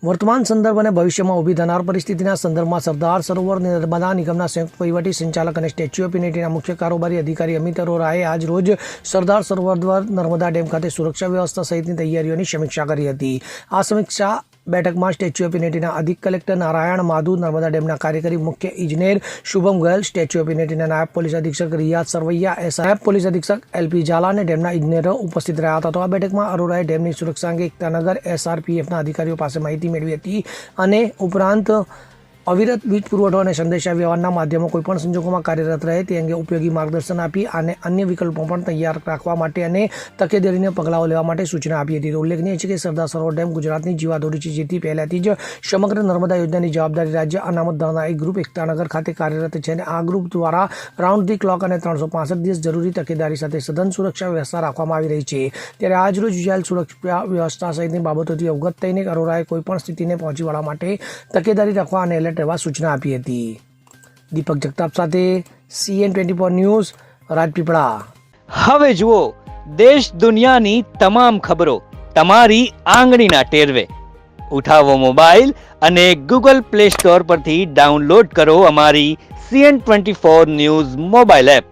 વર્તમાન સંદર્ભ અને ભવિષ્યમાં ઊભી થનાર પરિસ્થિતિના સંદર્ભમાં સરદાર સરોવર નર્મદા નિગમના સંયુક્ત વહીવટી સંચાલક અને સ્ટેચ્યુ ઓફ યુનિટીના મુખ્ય કારોબારી અધિકારી અમિત અરોરાએ આજ રોજ સરદાર સરોવર નર્મદા ડેમ ખાતે સુરક્ષા વ્યવસ્થા સહિતની તૈયારીઓની સમીક્ષા કરી હતી. આ સમીક્ષા બેઠકમાં સ્ટેચ્યુ ઓફ યુનિટીના અધિક કલેક્ટર નારાયણ માધુ, નર્મદા ડેમના કાર્યકારી મુખ્ય ઇજનેર શુભમ ગોયલ, સ્ટેચ્યુ ઓફ યુનિટીના નાયબ પોલીસ અધિક્ષક રિયાઝ સરવૈયા, નાયબ પોલીસ અધિક્ષક એલપી ઝાલા અને ડેમના ઇજનેરો ઉપસ્થિત રહ્યા હતા. તો આ બેઠકમાં અરોરાએ ડેમની સુરક્ષા અંગે એકતાનગર SRPFના અધિકારીઓ પાસે માહિતી મેળવી હતી અને ઉપરાંત અવિરત વીજ પુરવઠો અને સંદેશા વ્યવહારના માધ્યમો કોઈપણ સંજોગોમાં કાર્યરત રહે તે અંગે ઉપયોગી માર્ગદર્શન આપી અને અન્ય વિકલ્પો પણ તૈયાર રાખવા માટે અને તકેદારીના પગલાઓ લેવા માટે સૂચના આપી હતી. ઉલ્લેખનીય છે કે સરદાર સરોવર ડેમ ગુજરાતની જીવાદોરી છે, જેથી પહેલાથી જ સમગ્ર નર્મદા યોજનાની જવાબદારી રાજ્ય અનામત ધરાવનાર એક ગ્રુપ એકતાનગર ખાતે કાર્યરત છે અને આ ગ્રુપ દ્વારા રાઉન્ડ ધી ક્લોક અને 365 દિવસ જરૂરી તકેદારી સાથે સઘન સુરક્ષા વ્યવસ્થા રાખવામાં આવી રહી છે. ત્યારે આજરોજ યોજાયેલ સુરક્ષા વ્યવસ્થા સહિતની બાબતોથી અવગત થઈને અરોરાએ કોઈપણ સ્થિતિને પહોંચી વળવા માટે તકેદારી રાખવા અને એલર્ટ રહેવા સૂચના આપી હતી. દીપક જગતાપ સાથે CN24 ન્યૂઝ, રાજપીપળા. હવે જુઓ દેશ દુનિયાની તમામ ખબરો તમારી આંગળીના ટેરવે. ઉઠાવો મોબાઈલ અને Google Play Store પરથી ડાઉનલોડ કરો અમારી CN24 ન્યૂઝ મોબાઈલ એપ.